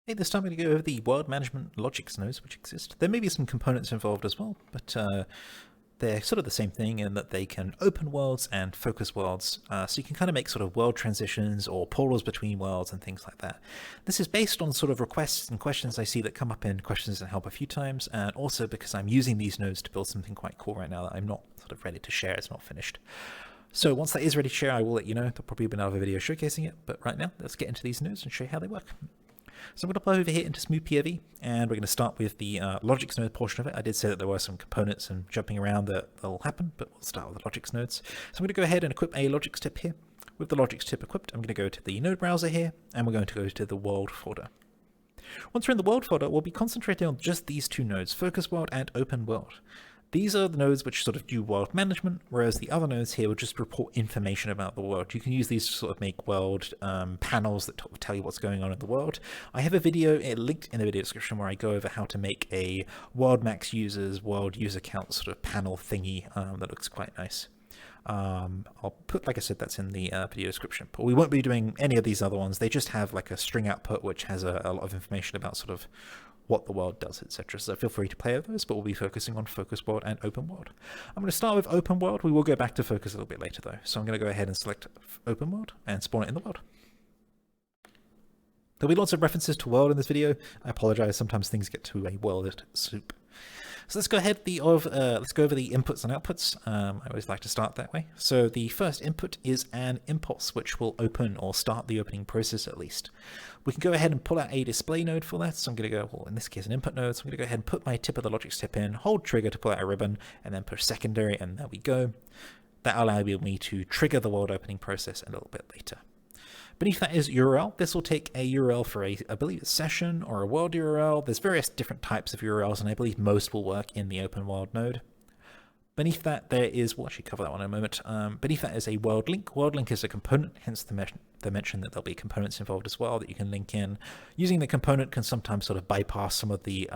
Hey, this time I'm going to go over the world management LogiX nodes which exist. There may be some components involved as well, but they're sort of the same thing in that they can open worlds and focus worlds, so you can kind of make sort of world transitions or portals between worlds and things like that. This is based on sort of requests and questions I see that come up in questions and help a few times, and also because I'm using these nodes to build something quite cool right now that I'm not sort of ready to share. It's not finished. So once that is ready to share, I will let you know. There'll probably be another video showcasing it, but right now let's get into these nodes and show you how they work. So I'm going to plug over here into Smooth POV, and we're going to start with the LogiX node portion of it. I did say that there were some components and jumping around that will happen, but we'll start with the LogiX nodes. So I'm going to go ahead and equip a LogiX tip here. With the LogiX tip equipped, I'm going to go to the node browser here, and we're going to go to the world folder. Once we're in the world folder, we'll be concentrating on just these two nodes, FocusWorld and OpenWorld. These are the nodes which sort of do world management, whereas the other nodes here will just report information about the world. You can use these to sort of make world panels that tell you what's going on in the world. I have a video linked in the video description where I go over how to make a world max users, world user count sort of panel thingy that looks quite nice. I'll put, like I said, that's in the video description, but we won't be doing any of these other ones. They just have like a string output which has a lot of information about sort of what the world does, etc. So feel free to play with those, but we'll be focusing on FocusWorld and OpenWorld. I'm going to start with OpenWorld. We will go back to Focus a little bit later though. So I'm going to go ahead and select OpenWorld and spawn it in the world. There'll be lots of references to world in this video. I apologize, sometimes things get to a world soup. So let's go ahead, let's go over the inputs and outputs. I always like to start that way. So the first input is an impulse, which will open or start the opening process at least. We can go ahead and pull out a display node for that. So I'm going to go, well, in this case, an input node. So I'm going to go ahead and put my tip of the LogiX tip in, hold trigger to pull out a ribbon, and then push secondary, and there we go. That allows me to trigger the world opening process a little bit later. Beneath that is URL. This will take a URL for I believe a session or a world URL. There's various different types of URLs, and I believe most will work in the OpenWorld node. Beneath that there is, we'll actually cover that one in a moment. Beneath that is a WorldLink. WorldLink is a component, hence the mention that there'll be components involved as well that you can link in. Using the component can sometimes sort of bypass some of the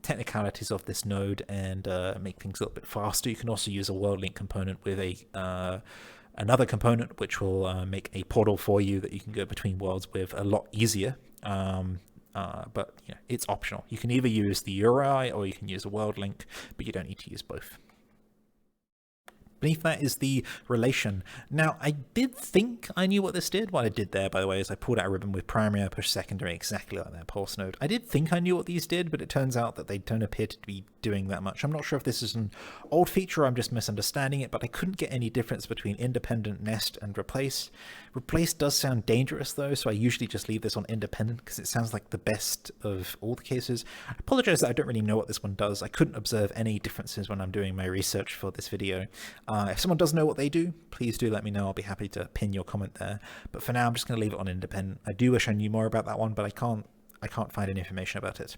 technicalities of this node and make things a little bit faster. You can also use a WorldLink component with another component which will make a portal for you that you can go between worlds with a lot easier. But you know, it's optional. You can either use the URI or you can use a WorldLink, but you don't need to use both. Beneath that is the relation. Now, I did think I knew what this did. What I did there, by the way, is I pulled out a ribbon with primary, I pushed secondary, exactly like that pulse node. I did think I knew what these did, but it turns out that they don't appear to be doing that much. I'm not sure if this is an old feature or I'm just misunderstanding it, but I couldn't get any difference between independent, nest, and replace. Replace does sound dangerous, though, so I usually just leave this on independent because it sounds like the best of all the cases. I apologize that I don't really know what this one does. I couldn't observe any differences when I'm doing my research for this video. If someone does know what they do, please do let me know. I'll be happy to pin your comment there. But for now, I'm just going to leave it on independent. I do wish I knew more about that one, but I can't find any information about it.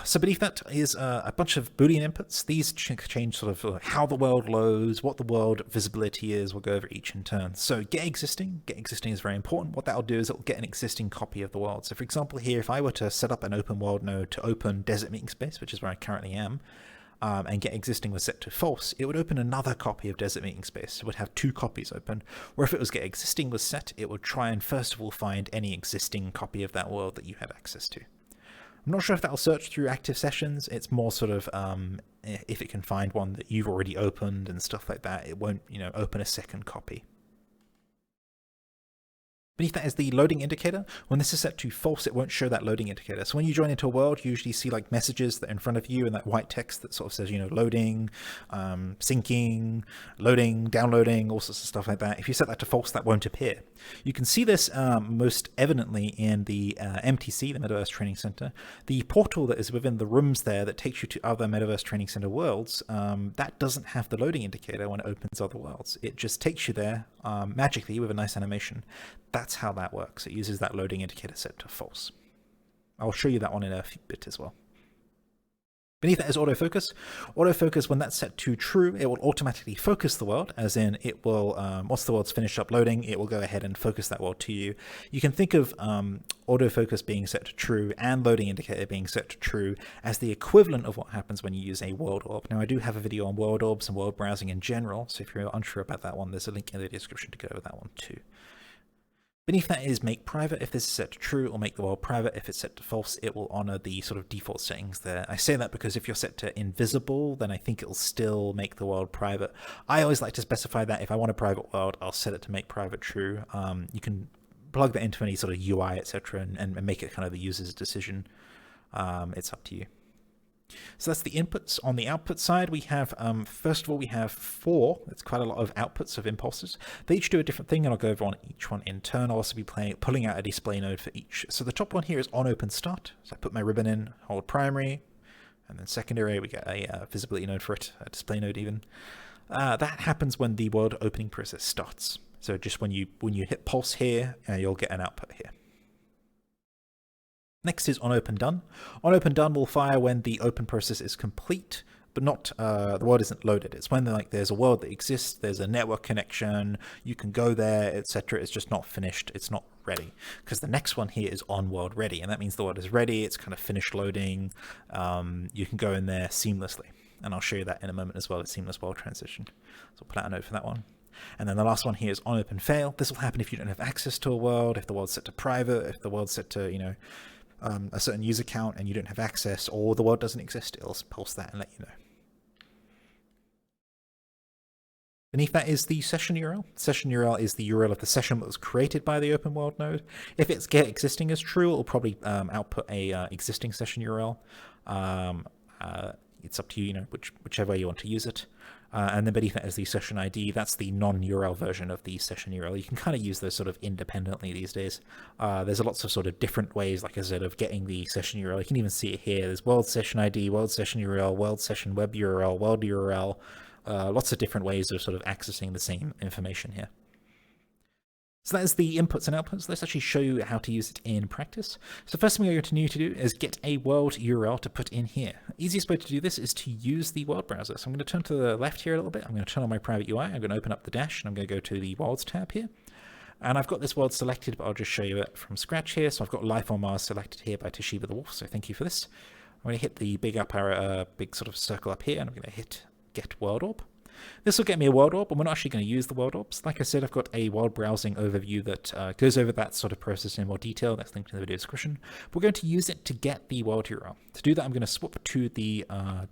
So beneath that is a bunch of Boolean inputs. These change sort of how the world loads, what the world visibility is. We'll go over each in turn. So get existing is very important. What that'll do is it'll get an existing copy of the world. So for example here, if I were to set up an open world node to open desert meeting space, which is where I currently am, and get existing was set to false, it would open another copy of desert meeting space. It would have two copies open. Or if it was get existing was set, it would try and first of all find any existing copy of that world that you had access to. I'm not sure if that'll search through active sessions. It's more sort of if it can find one that you've already opened and stuff like that, it won't, you know, open a second copy. Beneath that is the loading indicator. When this is set to false, it won't show that loading indicator. So when you join into a world, you usually see like messages that are in front of you and that white text that sort of says, you know, loading, syncing, loading, downloading, all sorts of stuff like that. If you set that to false, that won't appear. You can see this most evidently in the MTC, the Metaverse Training Center. The portal that is within the rooms there that takes you to other Metaverse Training Center worlds, that doesn't have the loading indicator when it opens other worlds. It just takes you there magically with a nice animation. That's how that works. It uses that loading indicator set to false. I'll show you that one in a bit as well. Beneath that is autofocus. Autofocus, when that's set to true, it will automatically focus the world, as in it will, once the world's finished uploading, it will go ahead and focus that world to you. You can think of autofocus being set to true and loading indicator being set to true as the equivalent of what happens when you use a world orb. Now, I do have a video on world orbs and world browsing in general, so if you're unsure about that one, there's a link in the description to go over that one too. Beneath that is make private if this is set to true, or make the world private if it's set to false. It will honor the sort of default settings there. I say that because if you're set to invisible, then I think it'll still make the world private. I always like to specify that if I want a private world, I'll set it to make private true. You can plug that into any sort of UI, etc., and make it kind of the user's decision. It's up to you. So that's the inputs. On the output side, we have, first of all, we have 4. It's quite a lot of outputs of impulses. They each do a different thing, and I'll go over on each one in turn. I'll also be pulling out a display node for each. So the top one here is on open start. So I put my ribbon in, hold primary, and then secondary, we get a visibility node for it, a display node even. That happens when the world opening process starts. So just when you hit pulse here, you'll get an output here. Next is on open done. On open done will fire when the open process is complete, but not the world isn't loaded. It's when there's a world that exists, there's a network connection, you can go there, etc. It's just not finished, it's not ready. Because the next one here is on world ready, and that means the world is ready, it's kind of finished loading, you can go in there seamlessly. And I'll show you that in a moment as well, it's seamless world transition. So I'll put out a note for that one. And then the last one here is on open fail. This will happen if you don't have access to a world, if the world's set to private, if the world's set to, a certain user count and you don't have access, or the world doesn't exist, it'll pulse that and let you know. Beneath that is the session URL. Session URL is the URL of the session that was created by the OpenWorld node. If it's get existing is true, it'll probably output a existing session URL. It's up to you, whichever way you want to use it. And then beneath that is the session ID. That's the non-URL version of the session URL. You can kind of use those sort of independently these days. There's lots of sort of different ways, like I said, of getting the session URL. You can even see it here. There's world session ID, world session URL, world session web URL, world URL. Lots of different ways of sort of accessing the same information here. So that is the inputs and outputs. Let's actually show you how to use it in practice. So first thing we're going to need to do is get a world URL to put in here. The easiest way to do this is to use the world browser. So I'm going to turn to the left here a little bit. I'm going to turn on my private UI. I'm going to open up the dash, and I'm going to go to the worlds tab here. And I've got this world selected, but I'll just show you it from scratch here. So I've got Life on Mars selected here by Toshiba the Wolf. So thank you for this. I'm going to hit the big up arrow, big sort of circle up here, and I'm going to hit Get World Orb. This will get me a world orb, but we're not actually going to use the world orbs. Like I said, I've got a world browsing overview that goes over that sort of process in more detail. That's linked in the video description. We're going to use it to get the world URL. To do that, I'm going to swap to the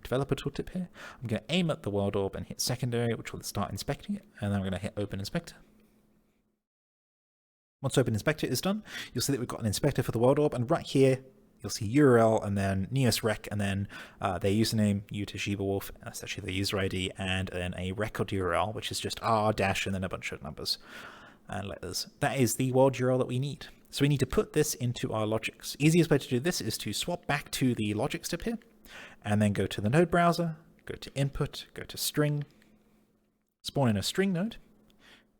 developer tooltip here. I'm going to aim at the world orb and hit secondary, which will start inspecting it. And then I'm going to hit open inspector. Once open inspector is done, you'll see that we've got an inspector for the world orb. And right here, you'll see URL and then Neos rec and then their username, Toshiba Wolf, that's actually the user ID, and then a record URL, which is just r dash and then a bunch of numbers and letters. That is the world URL that we need. So we need to put this into our LogiX. Easiest way to do this is to swap back to the LogiX tip here, and then go to the node browser, go to input, go to string, spawn in a string node,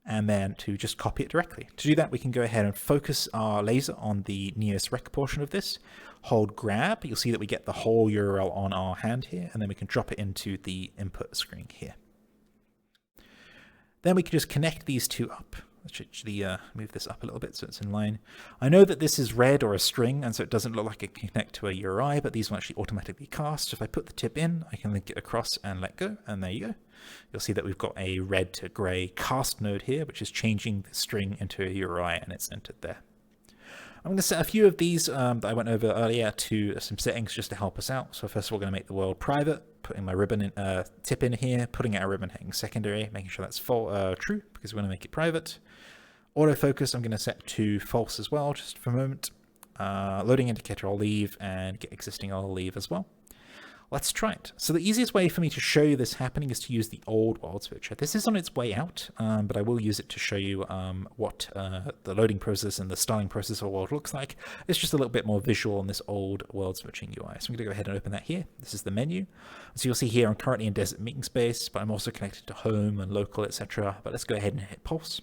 and then to just copy it directly. To do that, we can go ahead and focus our laser on the Neos rec portion of this, hold grab, you'll see that we get the whole URL on our hand here, and then we can drop it into the input screen here. Then we can just connect these two up. Let's actually move this up a little bit so it's in line. I know that this is red or a string, and so it doesn't look like it can connect to a URI, but these will actually automatically cast. So if I put the tip in, I can link it across and let go, and there you go. You'll see that we've got a red to gray cast node here, which is changing the string into a URI, and it's entered there. I'm going to set a few of these that I went over earlier to some settings just to help us out. So first of all, we're going to make the world private, putting my ribbon in, tip in here, putting out a ribbon heading secondary, making sure that's true because we want to make it private. Autofocus I'm going to set to false as well, just for a moment. Loading indicator I'll leave, and get existing I'll leave as well. Let's try it. So the easiest way for me to show you this happening is to use the old world switcher. This is on its way out, but I will use it to show you what the loading process and the styling process of world looks like. It's just a little bit more visual on this old world switching UI. So I'm going to go ahead and open that here. This is the menu. So you'll see here I'm currently in desert meeting space, but I'm also connected to home and local, etc. But let's go ahead and hit pulse.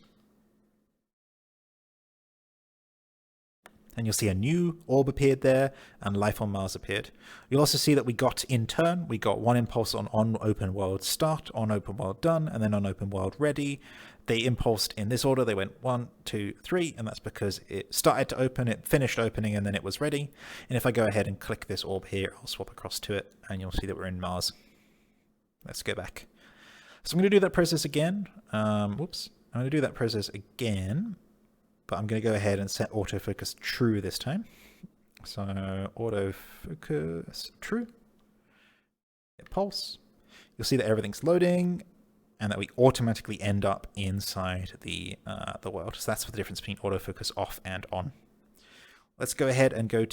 And you'll see a new orb appeared there, and Life on Mars appeared. You'll also see that we got one impulse on open world start, on open world done, and then on open world ready. They impulsed in this order. They went 1, 2, 3, and that's because it started to open, it finished opening, and then it was ready. And if I go ahead and click this orb here, I'll swap across to it, and you'll see that we're in Mars. Let's go back. So I'm going to do that process again. I'm going to do that process again. but I'm going to go ahead and set autofocus true this time. So autofocus true, hit pulse. You'll see that everything's loading and that we automatically end up inside the world. So that's the difference between autofocus off and on. Let's go ahead and go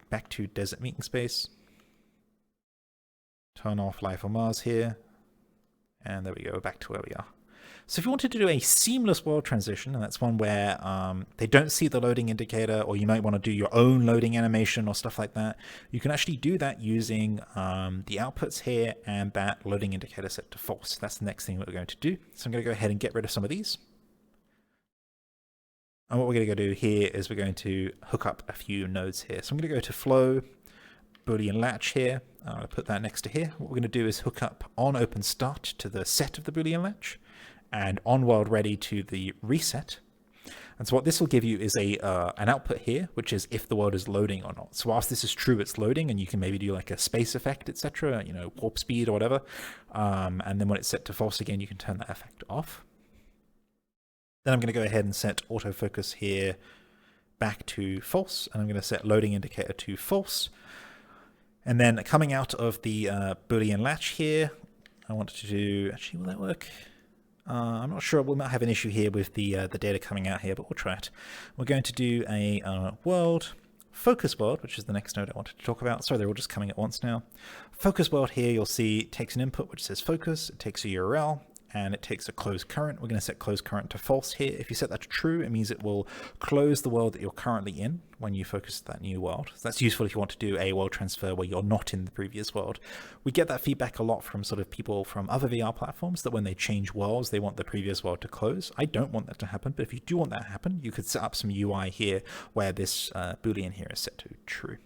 back to desert meeting space. Turn off Life on Mars here. And there we go, back to where we are. So if you wanted to do a seamless world transition, and that's one where they don't see the loading indicator, or you might want to do your own loading animation or stuff like that, you can actually do that using the outputs here and that loading indicator set to false. That's the next thing that we're going to do. So I'm going to go ahead and get rid of some of these. And what we're going to go do here is we're going to hook up a few nodes here. So I'm going to go to flow, Boolean latch here. I'm going to put that next to here. What we're going to do is hook up on open start to the set of the Boolean latch, and on world ready to the reset. And so what this will give you is an output here, which is if the world is loading or not. So whilst this is true, it's loading, and you can maybe do like a space effect, etc., you know, warp speed or whatever. And then when it's set to false again, you can turn that effect off. Then I'm going to go ahead and set autofocus here back to false, and I'm going to set loading indicator to false. And then coming out of the Boolean latch here, I want to do, actually, will that work? I'm not sure. We might have an issue here with the data coming out here, but we'll try it. We're going to do a world, FocusWorld, which is the next node I wanted to talk about. Sorry, they're all just coming at once now. FocusWorld here, you'll see takes an input which says focus. It takes a URL, and it takes a close current. We're going to set close current to false here. If you set that to true, it means it will close the world that you're currently in when you focus that new world. So that's useful if you want to do a world transfer where you're not in the previous world. We get that feedback a lot from sort of people from other VR platforms, that when they change worlds, they want the previous world to close. I don't want that to happen, but if you do want that to happen, you could set up some UI here where this Boolean here is set to true.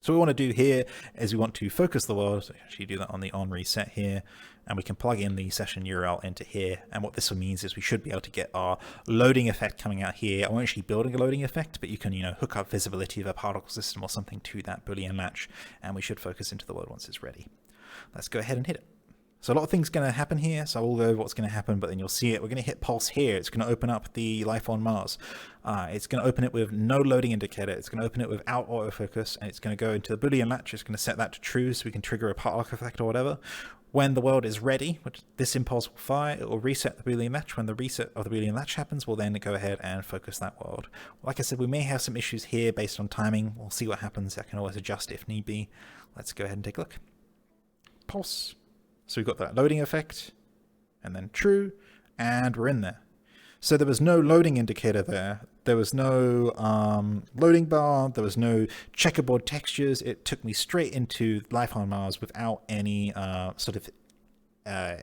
So what we want to do here is we want to focus the world. So actually do that on the on reset here, and we can plug in the session URL into here. And what this means is we should be able to get our loading effect coming out here. I'm actually building a loading effect, but you can, you know, hook up visibility of a particle system or something to that Boolean latch, and we should focus into the world once it's ready. Let's go ahead and hit it. So a lot of things going to happen here, so I will go over what's going to happen, but then you'll see it. We're going to hit pulse here. It's going to open up the life on Mars. It's going to open it with no loading indicator. It's going to open it without autofocus, and it's going to go into the Boolean latch. It's going to set that to true so we can trigger a particle effect or whatever. When the world is ready, which this impulse will fire, it will reset the Boolean latch. When the reset of the Boolean latch happens, we'll then go ahead and focus that world. Like I said, we may have some issues here based on timing. We'll see what happens. I can always adjust if need be. Let's go ahead and take a look. Pulse. So we've got that loading effect, and then true, and we're in there. So there was no loading indicator there. There was no loading bar. There was no checkerboard textures. It took me straight into life on Mars without any sort of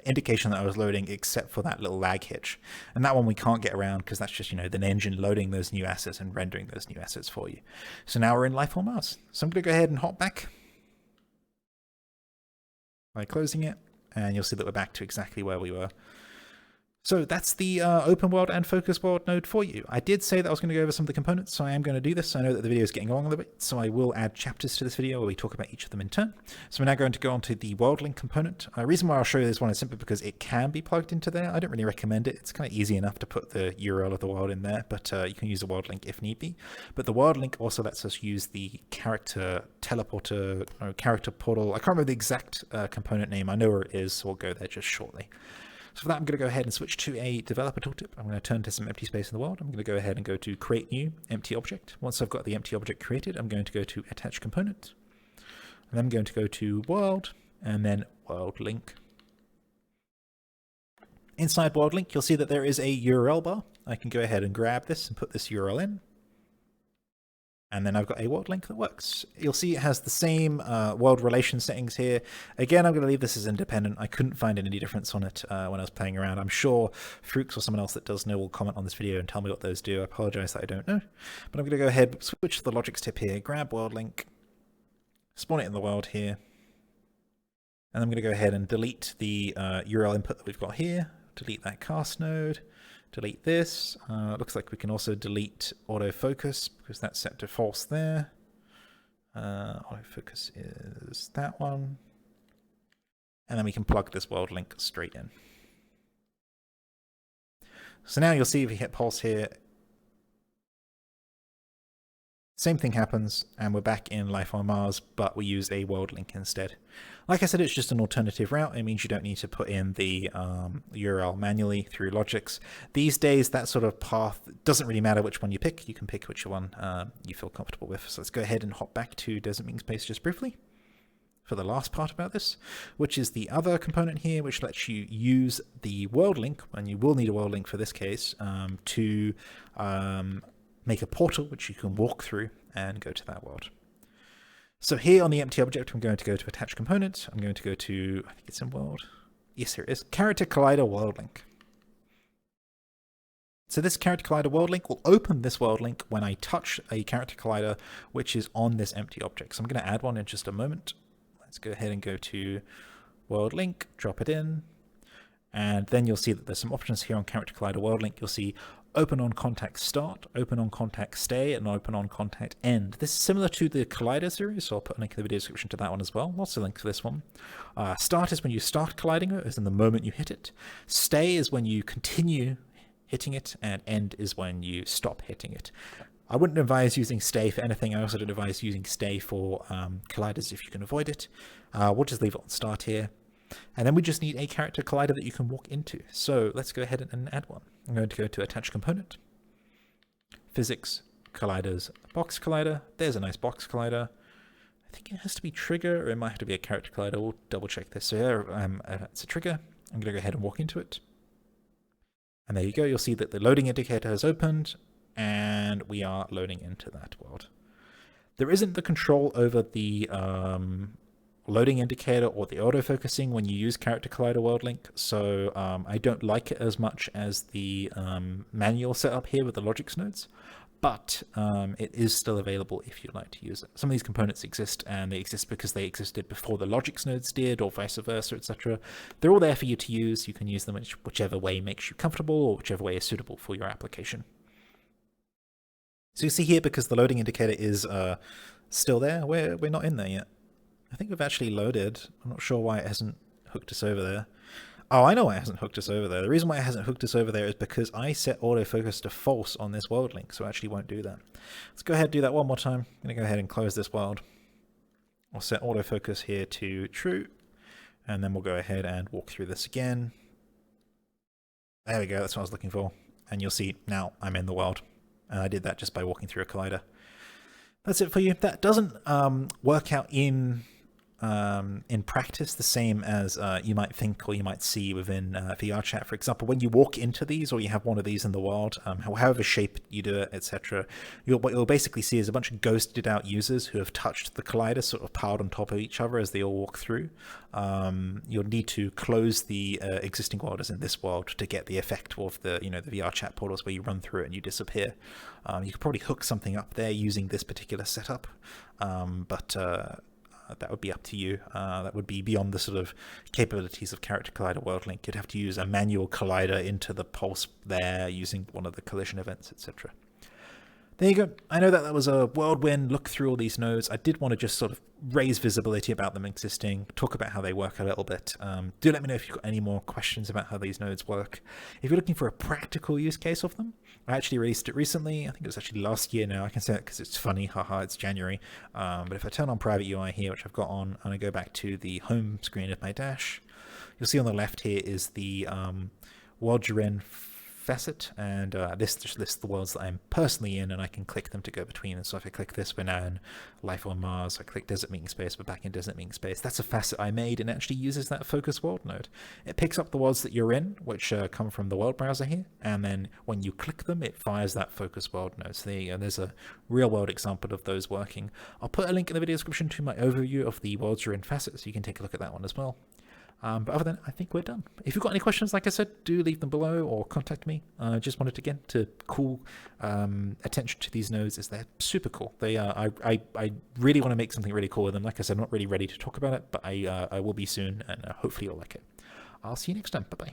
indication that I was loading, except for that little lag hitch. And that one we can't get around because that's just, you know, the engine loading those new assets and rendering those new assets for you. So now we're in life on Mars. So I'm going to go ahead and hop back by closing it. And you'll see that we're back to exactly where we were. So that's the OpenWorld and FocusWorld node for you. I did say that I was going to go over some of the components, so I am going to do this. I know that the video is getting long a little bit, so I will add chapters to this video where we talk about each of them in turn. So we're now going to go on to the WorldLink component. The reason why I'll show you this one is simply because it can be plugged into there. I don't really recommend it. It's kind of easy enough to put the URL of the world in there, but you can use the WorldLink if need be. But the WorldLink also lets us use the character teleporter, or character portal. I can't remember the exact component name. I know where it is, so we'll go there just shortly. So for that, I'm going to go ahead and switch to a developer tooltip. I'm going to turn to some empty space in the world. I'm going to go ahead and go to create new empty object. Once I've got the empty object created, I'm going to go to attach component. And then I'm going to go to world and then WorldLink. Inside WorldLink, you'll see that there is a URL bar. I can go ahead and grab this and put this URL in. And then I've got a WorldLink that works. You'll see it has the same world relation settings here. Again, I'm going to leave this as independent. I couldn't find any difference on it when I was playing around. I'm sure Fruix or someone else that does know will comment on this video and tell me what those do. I apologize that I don't know. But I'm going to go ahead, switch to the LogiX tip here, grab WorldLink, spawn it in the world here. And I'm going to go ahead and delete the URL input that we've got here. Delete that cast node. Delete this. Looks like we can also delete autofocus because that's set to false there. Autofocus is that one. And then we can plug this WorldLink straight in. So now you'll see if you hit pulse here, same thing happens, and we're back in Life on Mars, but we use a WorldLink instead. Like I said, it's just an alternative route. It means you don't need to put in the URL manually through LogiX. These days, that sort of path doesn't really matter which one you pick. You can pick which one you feel comfortable with. So let's go ahead and hop back to Desert Meeting Space just briefly for the last part about this, which is the other component here, which lets you use the WorldLink, and you will need a WorldLink for this case, to make a portal which you can walk through and go to that world. So here on the empty object, I'm going to go to attach component. I'm going to go to, I think it's in world. Yes, here it is. CharacterColliderWorldLink. So this CharacterColliderWorldLink will open this WorldLink when I touch a character collider which is on this empty object. So I'm going to add one in just a moment. Let's go ahead and go to WorldLink, drop it in, and then you'll see that there's some options here on CharacterColliderWorldLink. You'll see open on contact start, open on contact stay, and open on contact end. This is similar to the Collider series, so I'll put a link in the video description to that one as well. Lots of links for this one. Start is when you start colliding it, as in the moment you hit it. Stay is when you continue hitting it, and end is when you stop hitting it. I wouldn't advise using stay for anything. I also don't advise using stay for colliders if you can avoid it. We'll just leave it on start here. And then we just need a character collider that you can walk into. So let's go ahead and add one. I'm going to go to attach component, physics, colliders, box collider. There's a nice box collider. I think it has to be trigger, or it might have to be a character collider. We'll double check this. So here, it's a trigger. I'm going to go ahead and walk into it. And there you go. You'll see that the loading indicator has opened, and we are loading into that world. There isn't the control over the loading indicator or the autofocusing when you use CharacterColliderWorldLink, so I don't like it as much as the manual setup here with the LogiX nodes, but it is still available if you'd like to use it. Some of these components exist, and they exist because they existed before the LogiX nodes did, or vice versa, etc. They're all there for you to use. You can use them whichever way makes you comfortable, or whichever way is suitable for your application. So you see here, because the loading indicator is still there, we're not in there yet. I think we've actually loaded. I'm not sure why it hasn't hooked us over there. Oh, I know why it hasn't hooked us over there. The reason why it hasn't hooked us over there is because I set autofocus to false on this WorldLink, so it actually won't do that. Let's go ahead and do that one more time. I'm going to go ahead and close this world. I'll set autofocus here to true, and then we'll go ahead and walk through this again. There we go, that's what I was looking for. And you'll see now I'm in the world. And I did that just by walking through a collider. That's it for you. That doesn't work out in practice the same as you might think or you might see within VR chat. For example, when you walk into these, or you have one of these in the world, however shape you do it, etc., what you'll basically see is a bunch of ghosted out users who have touched the collider, sort of piled on top of each other as they all walk through. You'll need to close the existing world, as in this world, to get the effect of the the VR chat portals where you run through it and you disappear. You could probably hook something up there using this particular setup, but that would be up to you. That would be beyond the sort of capabilities of CharacterColliderWorldLink. You'd have to use a manual collider into the pulse there using one of the collision events, etc. There you go. I know that was a whirlwind look through all these nodes. I did want to just sort of raise visibility about them existing, talk about how they work a little bit. Do let me know if you've got any more questions about how these nodes work. If you're looking for a practical use case of them, I actually released it recently. I think it was actually last year now. I can say it because it's funny. Haha, it's January. But if I turn on private UI here, which I've got on, and I go back to the home screen of my dash, you'll see on the left here is the world you're in facet, and this just lists the worlds that I'm personally in, and I can click them to go between. And so if I click this, we're now in Life on Mars. I click Desert Meeting Space, we're back in Desert Meeting Space. That's a facet I made, and it actually uses that FocusWorld node. It picks up the worlds that you're in, which come from the world browser here, and then when you click them, it fires that FocusWorld node. So there you go. There's a real world example of those working. I'll put a link in the video description to my overview of the worlds you're in facet, so you can take a look at that one as well. But other than that, I think we're done. If you've got any questions, like I said, do leave them below or contact me. Just wanted, again, to call attention to these nodes, as they're super cool. They are. I really want to make something really cool with them. Like I said, I'm not really ready to talk about it, but I will be soon, and hopefully you'll like it. I'll see you next time. Bye-bye.